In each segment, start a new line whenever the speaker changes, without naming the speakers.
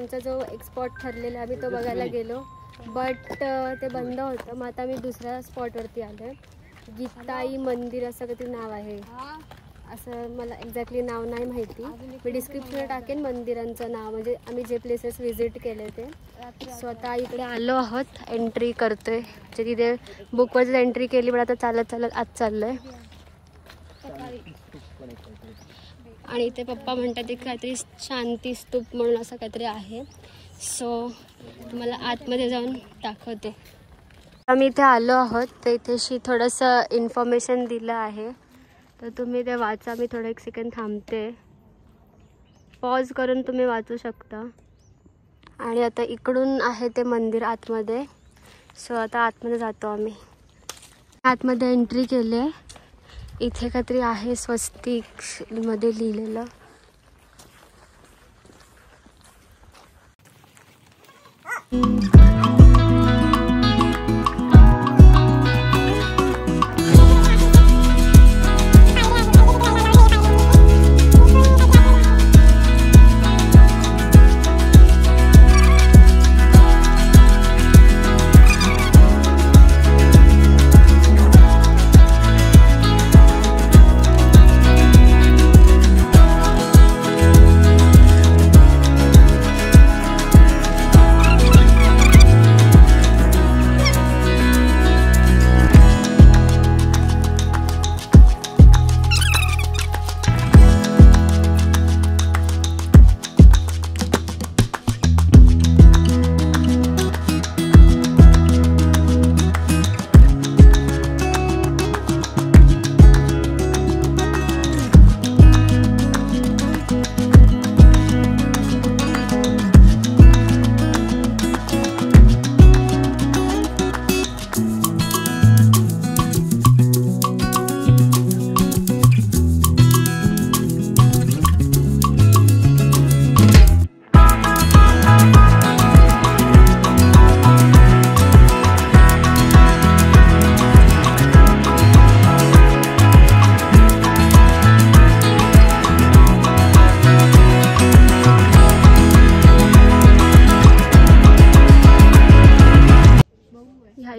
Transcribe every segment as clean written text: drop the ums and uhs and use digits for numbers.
आमचा जो एक स्पॉट ठरलेला आम्ही तो बघायला गेलो, बट ते बंद होतं. मग आता आम्ही दुसऱ्या स्पॉटवरती आलो आहे. गीताई मंदिर असं काहीतरी नाव आहे, असं मला एक्झॅक्टली नाव नाही माहिती. मी डिस्क्रिप्शनला टाकेन मंदिरांचं नाव, म्हणजे आम्ही जे प्लेसेस व्हिजिट केले ते. सो आता इकडे आलो आहोत, एंट्री करतोय. म्हणजे तिथे बुकवरच एंट्री केली, पण आता चालत चालत आत चाललोय. आणि इथे पप्पा म्हणतात ते काहीतरी शांती स्तूप म्हणून असं काहीतरी आहे. सो तुम्हाला आतमध्ये जाऊन दाखवते. आम्ही इथे आलो आहोत, तर इथेशी थोडंसं इन्फॉर्मेशन दिलं आहे, तर तुम्ही ते वाचा. मी थोडं 1 सेकंड थांबते, पॉज करून तुम्ही वाचू शकता. आणि आता इकडून आहे ते मंदिर आतमध्ये. सो आता आतमध्ये जातो आम्ही. आतमध्ये एंट्री केली आहे. इथे काहीतरी आहे स्वस्तिक मध्ये लिहिलेलं.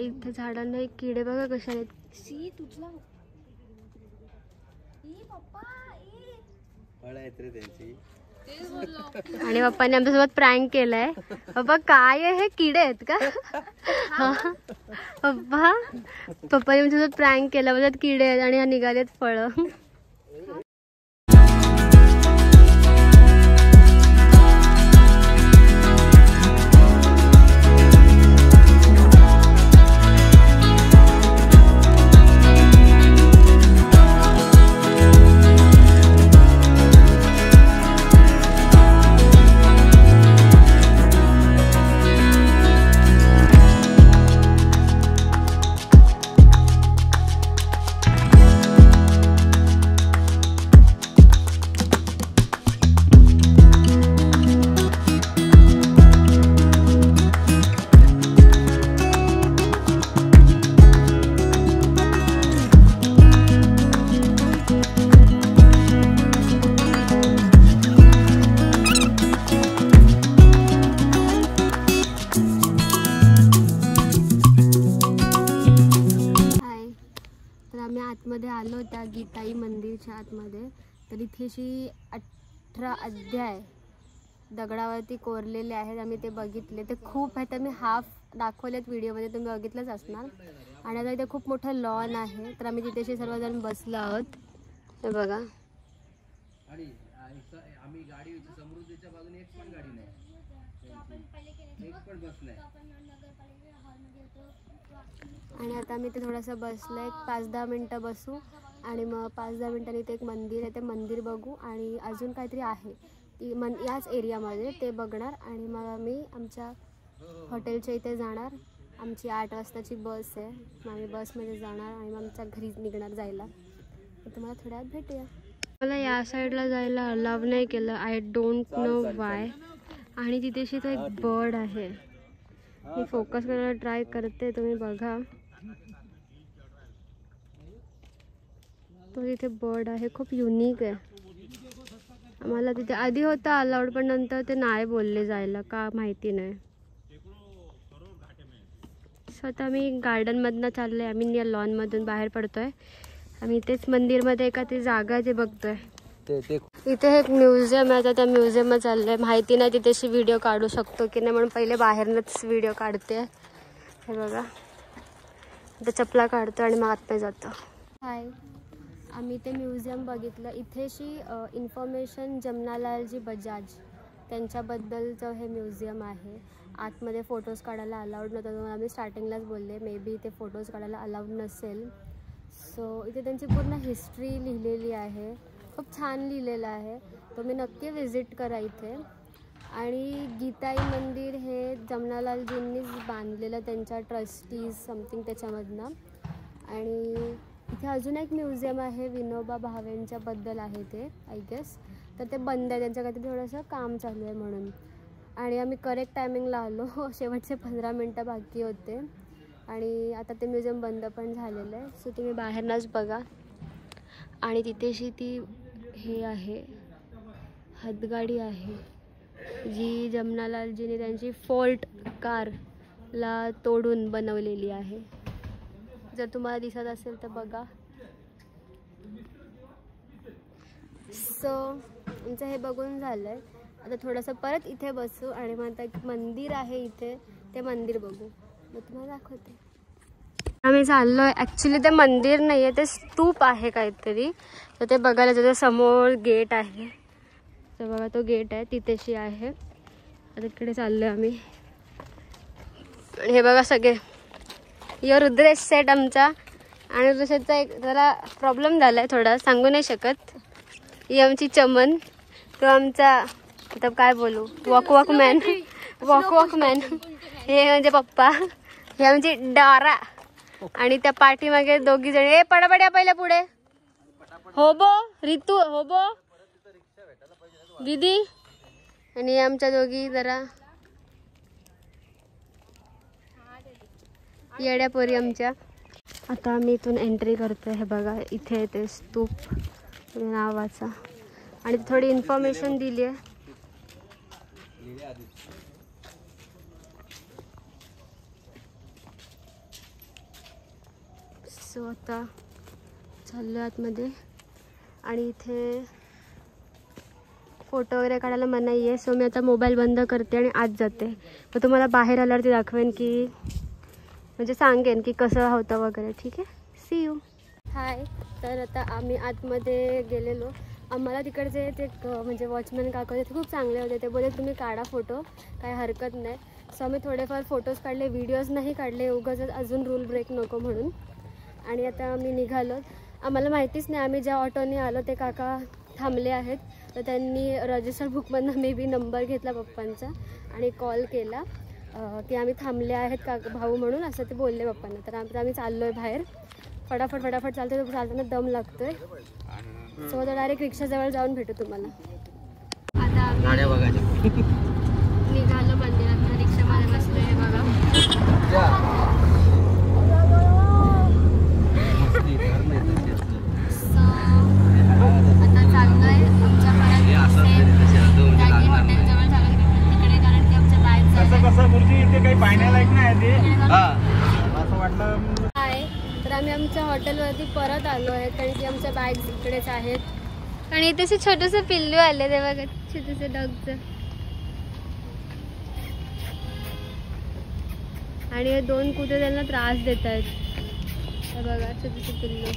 इथे झाडांना एक किडे बघा कशा आहेत. आणि पप्पाने आमच्यासोबत प्रँक केलाय. पप्पा काय आहे, हे किडे आहेत का? पप्पाने आमच्यासोबत प्रँक केला, म्हणजे किडे आहेत आणि हा निघालेत फळं. आतमध्ये आलो त्या गीताई मंदिरच्या आतमध्ये. तर इथेशी 18 अध्याय दगडावरती कोरलेले आहेत. आम्ही ते बघितले, ते खूप आहेत. आम्ही हाफ दाखवलेत व्हिडिओमध्ये, तुम्ही बघितलंच असणार. आणि आता इथे खूप मोठं लॉन आहे, तर आम्ही तिथेशी सर्वजण बसलो आहोत. हे बघा, आणि आता आम्ही ते थोडंसं बसलं, एक 5-10 मिनटं बसू आणि मग 5-10 मिनटांनी इथे एक मंदिर आहे, ते मंदिर बघू. आणि अजून काहीतरी आहे ती याच एरियामध्ये, ते बघणार. आणि मग आम्ही आमच्या हॉटेलच्या इथे जाणार. आमची 8 वाजताची बस आहे, मग आम्ही बसमध्ये जाणार आणि मग आमच्या घरी निघणार जायला. तुम्हाला थोड्या वेळात भेटूया. मला या साईडला जायला अलाव नाही केलं, आय डोंट नो वाय. आणि तिथेशी तो एक बर्ड आहे, मी फोकस करायला ट्राय करते, तुम्ही बघा. तो इथे बर्ड आहे, खूप युनिक आहे. आम्हाला तिथे आधी होता अलाउड, पण नंतर ते नाही बोलले जायला, का माहिती नाही. सो आता आम्ही गार्डनमधनं चाललो आहे, आम्ही या लॉनमधून बाहेर पडतो आहे. आम्ही इथेच मंदिरमध्ये एका ती जागा जे बघतो आहे. इथे एक म्युझियम आहे, आता त्या म्युझियममध्ये चाललं आहे. माहिती नाही तिथेशी व्हिडिओ काढू शकतो की नाही, म्हणून पहिले बाहेरनंच व्हिडिओ काढते. हे बघा, आता चपला काढतो आणि मग आतमध्ये जातो. हाय, आम्ही ते म्युझियम बघितलं. इथेशी इन्फॉर्मेशन जमनालालजी बजाज त्यांच्याबद्दलचं हे म्युझियम आहे. आतमध्ये फोटोज काढायला अलाउड नव्हतं, म्हणून आम्ही स्टार्टिंगलाच बोलले मे बी ते फोटोज काढायला अलाउड नसेल. सो इथे त्यांची पूर्ण हिस्ट्री लिहिलेली आहे, खूप छान लिहिलेलं आहे. तुम्ही नक्की विजिट करा इथे. आणि गीताई मंदिर हे जमनालालजींनीच बांधलेलं, त्यांच्या ट्रस्टीज समथिंग त्याच्यामधनं. आणि इथे अजून एक म्युझियम आहे विनोबा भावेंच्याबद्दल आहे ते, आय गेस. तर ते बंद आहे, त्यांच्या काहीतरी थोडंसं काम चालू आहे म्हणून. आणि आम्ही करेक्ट टायमिंगला आलो, शेवटचे 15 मिनटं बाकी होते. आणि आता ते म्युझियम बंद पण झालेलं आहे. सो तुम्ही बाहेरनंच बघा. आणि तिथेशी ती हे आहे, हातगाडी आहे जी जमनालालजीने त्यांची फोर्ट कारला तोडून बनवलेली आहे. जर तुम्हाला दिसत असेल तर बघा. सो आमचं हे बघून झालं आहे. आता थोडंसं परत इथे बसू आणि मग आता एक मंदिर आहे इथे, ते मंदिर बघू, मग तुम्हाला दाखवते. आम्ही चाललो आहे. ॲक्च्युली ते मंदिर नाही आहे, ते स्तूप आहे काहीतरी. तर ते बघायला त्याच्या समोर गेट आहे. तर बघा तो गेट आहे, तिथेशी आहे. आता इकडे चाललो आहे आम्ही. आणि हे बघा सगळे यो रुद्रेश सेट आमचा. आणि रुद्रेशचा एक जरा प्रॉब्लेम झाला आहे थोडा, सांगू नाही शकत. ही आमची चमन, तो आमचा आता काय बोलू वॉक मॅन. हे म्हणजे पप्पा, हे आमची डारा. आणि त्या पाठीमागे दोघी जण, ए पडापड्या पहिल्या पुढे. हो बो रितू, हो बो दीदी. आणि आमच्या दोघी जरा येड्या पोरी आमच्या. आता आम्ही इथून एंट्री करतोय. हे बघा इथे ते स्तूप नावाचा, आणि थोडी इन्फॉर्मेशन दिली आहे. सो आता चाललो आतमध्ये. आणि इथे फोटो वगैरे काढायला मनाई आहे. सो मी आता मोबाईल बंद करते आणि आत जाते. मग तुम्हाला बाहेर आल्यावरती दाखवेन की, म्हणजे सांगेन की कसं होतं वगैरे. ठीक आहे, सी यू. हाय, तर आता आम्ही आतमध्ये गेलेलो. आम्हाला तिकडचे ते म्हणजे वॉचमॅन काका ते खूप चांगले होते. ते बोलले तुम्ही काढा फोटो, काय हरकत नाही. सो आम्ही थोडेफार फोटोज काढले, व्हिडिओज नाही काढले, उगाच अजून रूल ब्रेक नको म्हणून. आणि आता आम्ही निघालो. आम्हाला माहितीच नाही, आम्ही ज्या ऑटोने आलो ते काका थांबले आहेत. तर त्यांनी रजिस्टर बुकमधनं मे बी नंबर घेतला पप्पांचा आणि कॉल केला की आम्ही थांबले आहेत का भाऊ म्हणून, असं ते बोलले पप्पांना. तर आम्ही चाललो आहे बाहेर. फटाफट चालतो, चालताना दम लागतोय. सो आता डायरेक्ट रिक्षाजवळ जाऊन भेटू तुम्हाला. आता आम्ही निघालो मंदिरात, रिक्षामध्ये बसलो. हे बघा आता चाललोय आमच्या हॉटेलजवळ चालू तिकडे, कारण की आमच्या बॅग आहे. तर आम्ही आमच्या हॉटेलवरती परत आलो आहे, कारण की आमच्या बॅग्स इकडेच आहेत. आणि इथे छोटंसं पिल्लू आले, ते बघा छोटंसं डॉगचं. आणि हे 2 कुत्रे त्यांना त्रास देत आहेत. हे बघा छोटंसं पिल्लू,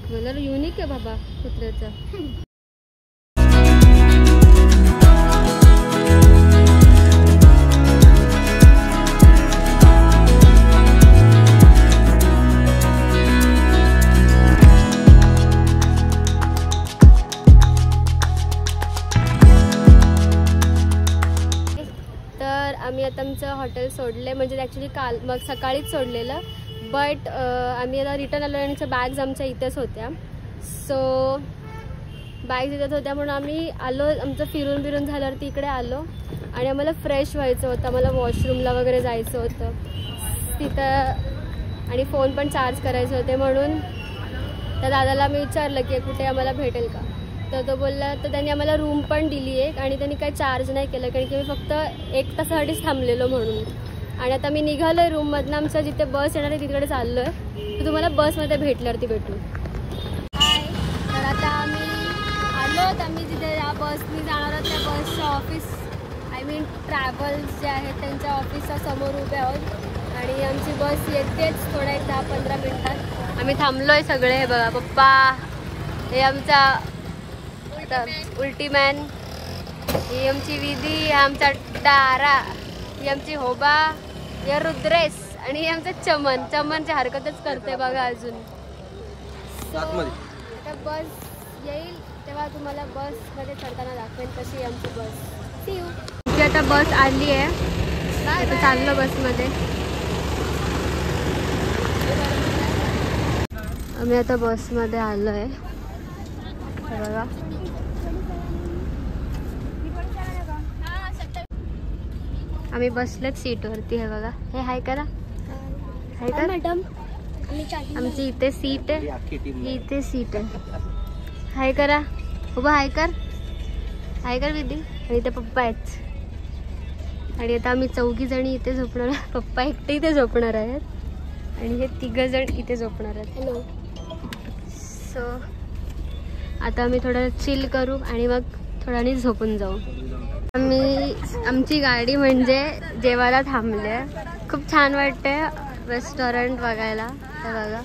कलर युनिक आहे बाबा कुत्र्याचा. आम्ही आता आमचं हॉटेल सोडले, म्हणजे ॲक्च्युली काल मग सकाळीच सोडलेलं. बट आम्ही आता रिटर्न आलो आणि बॅग्स आमच्या इथेच होत्या. सो बॅग्स इथेच होत्या म्हणून आम्ही आलो. आमचं फिरून झाल्यावरती इकडे आलो आणि आम्हाला फ्रेश व्हायचं होतं. आम्हाला वॉशरूमला वगैरे जायचं होतं तिथं, आणि फोन पण चार्ज करायचे होते. म्हणून त्या दादाला मी विचारलं की कुठे आम्हाला भेटेल का. तर तो बोलला, तर त्यांनी आम्हाला रूम पण दिली आहे आणि त्यांनी काही चार्ज नाही केलं, कारण की मी फक्त 1 तासासाठीच थांबलेलो म्हणून. आणि आता मी निघालो आहे रूममधनं, आमचं जिथे बस येणार आहे तिकडे चाललो आहे. तर तुम्हाला बसमध्ये भेटल्यावरती भेटू. हाय, तर आता आम्ही आलो आहोत. आम्ही जिथे या बसनी जाणार आहोत त्या बसचं ऑफिस, आय मीन ट्रॅव्हल्स जे आहेत त्यांच्या ऑफिसच्या समोर उभे आहोत. आणि आमची बस येतेच थोड्या 10-15 मिनिटात. आम्ही थांबलो आहे सगळे. हे बघा पप्पा, हे आमचा उलटी मॅन, ही आमची विधी, ही आमचा डारा, ही आमची होबा, हे रुद्रेश आणि हे आमचं चमन. चमनची हरकतच करते बघा अजून. आता बस येईल तेव्हा तुम्हाला बसमध्ये चढताना दाखवेन कशी आहे आमची बस. C you. आमची आता बस आली आहे, आता चाललो बसमध्ये. आम्ही आता बसमध्ये आलो आहे बघा. आम्ही बसलेत सीटवरती. हे बघा, हे हाय करा, हाय कर मॅडम. आमची इथे सीट आहे, इथे सीट आहे. हाय करा, उभा हाय कर, हाय कर विधी. आणि इथे पप्पा आहेत. आणि आता आम्ही 4 जणी इथे झोपणार आहे. पप्पा एकटे इथे झोपणार आहेत आणि हे 3 जण इथे झोपणार आहेत. हॅलो. सो आता आम्ही थोडं चिल करू आणि मग थोड्याने झोपून जाऊ. आमची गाडी म्हणजे जेवायला थांबले. खूप छान वाटते रेस्टॉरंट बघायला. हे बघा,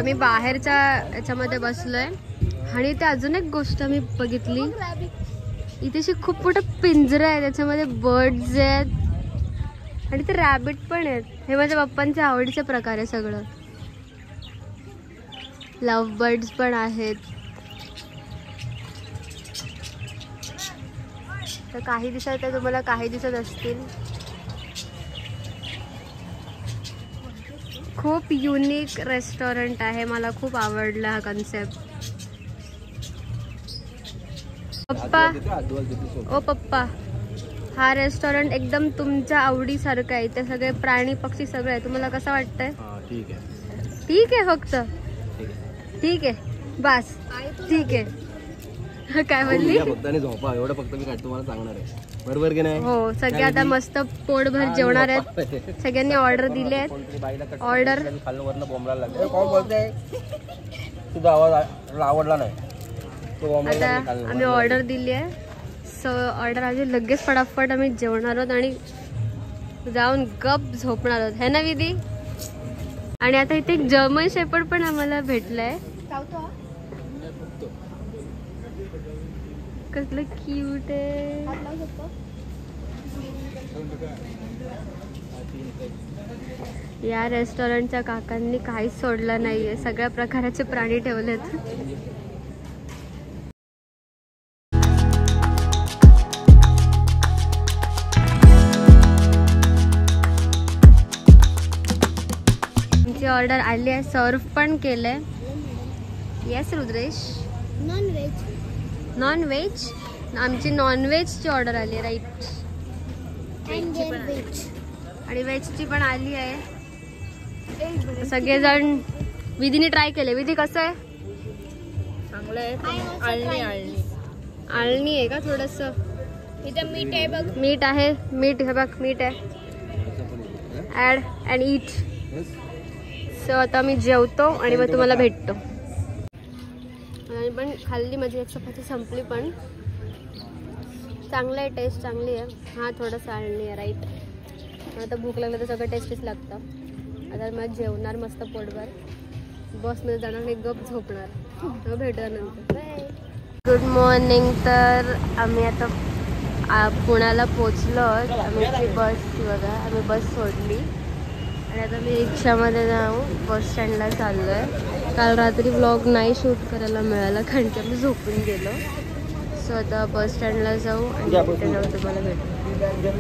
मी बाहेरच्या याच्यामध्ये बसलोय. आणि ते अजून एक गोष्ट मी बघितली, इथेशी खूप मोठं पिंजरा आहे, त्याच्यामध्ये बर्ड्स आहेत आणि ते रॅबिट पण आहेत. हे माझ्या पप्पांच्या आवडीचे प्रकार आहे सगळं. लव्ह बर्ड्स पण आहेत. तर काही दिवसात ते तुम्हाला काही दिसत असतील. खूप युनिक रेस्टॉरंट आहे, मला खूप आवडला हा कन्सेप्ट. पप्पा, ओ पप्पा, हा रेस्टॉरंट एकदम तुमच्या आवडीसारखं आहे. इथे सगळे प्राणी पक्षी सगळे आहे. तुम्हाला कसं वाटतंय?
ठीक आहे,
ठीक आहे, फक्त ठीक आहे, बस ठीक आहे. काय म्हणली?
फक्त आणि झोपा एवढं फक्त मी काय तुम्हाला सांगणार आहे, बरोबर की नाही?
हो, सगळे आता मस्त पोटभर जेवणार आहेत. सगळ्यांनी ऑर्डर दिले आहेत. ऑर्डर
खालवरनं बोंबला लागले. कोण बोलतोय? तुझा आवाज आवडला नाही.
आता आम्ही ऑर्डर दिली आहे. सो ऑर्डर आधी लगेच फटाफट आम्ही जेवणार आहोत आणि जाऊन गप झोपणार आहोत, है ना विधी? आणि आता इथे एक जर्मन शेपर्ड पण आम्हाला भेटलाय. कसलं क्यूट आहे. या रेस्टॉरंटच्या काकांनी काहीच सोडलं नाहीये, सगळ्या प्रकारचे प्राणी ठेवलेत. आमची ऑर्डर आली आहे, सर्व पण केलंय. Yes Rudresh, non veg. आमची नॉन व्हेजची ऑर्डर आली आहे, राईट. आणि व्हेजची पण आली आहे. सगळेजण विधीने ट्राय केले. विधी कसं आहे?
चांगलं आहे.
आळणी आहे का थोडस?
इथं मीठ आहे बघ.
मीठ आहे, मीठ हे बघ, मीठ आहे. Add and eat. सो आता मी जेवतो आणि मग तुम्हाला भेटतो. पण खाल्ली, माझी एक चपाती संपली, पण चांगलं आहे, टेस्ट चांगली आहे. हा थोडंसं आळणी आहे, राईट. आता भूक लागलं तर सगळं टेस्टीच लागतं. आता मग जेवणार मस्त पोटभर, बसमध्ये जाणार आणि गप झोपणार. मग भेटूया नंतर. Good morning. तर आम्ही आता पुण्याला पोचलो. आम्ही बस बघा, आम्ही बस सोडली आणि आता मी रिक्षामध्ये जाऊ बस स्टँडला चाललो आहे. काल रात्री व्लॉग नाही शूट करायला मिळाला कारण की आम्ही झोपून गेलो. सो आता बस स्टँडला जाऊ आणि तिथे जाऊ तुम्हाला भेटू.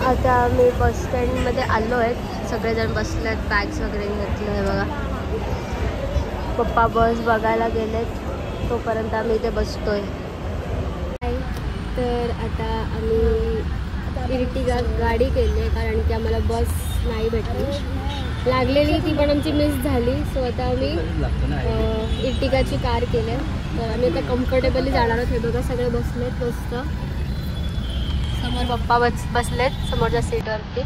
आता आम्ही बस स्टँडमध्ये आलो आहेत. सगळेजण बसले आहेत. बॅग्स वगैरे घेतले आहे बघा. पप्पा बस बघायला गेलेत. तोपर्यंत आम्ही इथे बसतोय. तर आता आम्ही इर्टिगा गाडी केली आहे कारण की आम्हाला बस नाही भेटली. लागलेली ती पण आमची मिस झाली. सो आता आम्ही इर्टिगाची कार केली आहे. तर आम्ही आता कम्फर्टेबली जाणार आहोत. हे बघा सगळे बसलेत मस्त. समोर पप्पा बसलेत समोरच्या सीटवरती.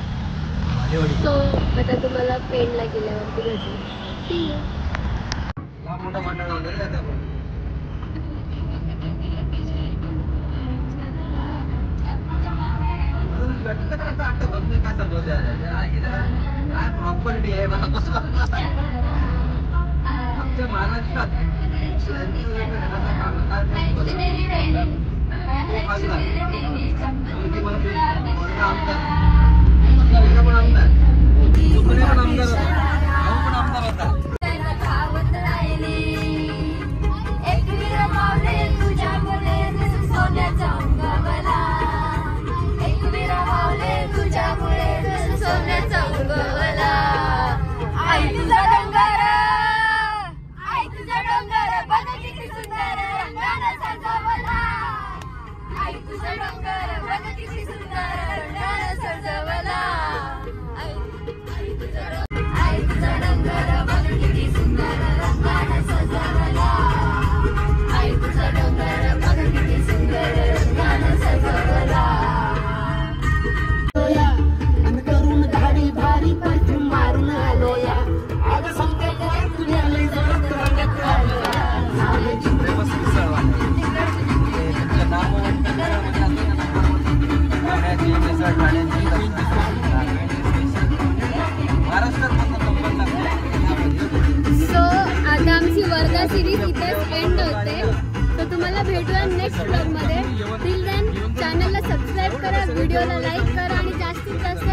सो आता तुम्हाला पेनला गेल्यावरती भेटू. वर्धा सिरीज इथेच एंड होते. तर तुम्हाला भेटूया नेक्स्ट ब्लॉगमध्ये. टिल देन चॅनलला सबस्क्राईब करा, व्हिडिओला लाईक करा आणि जास्तीत जास्त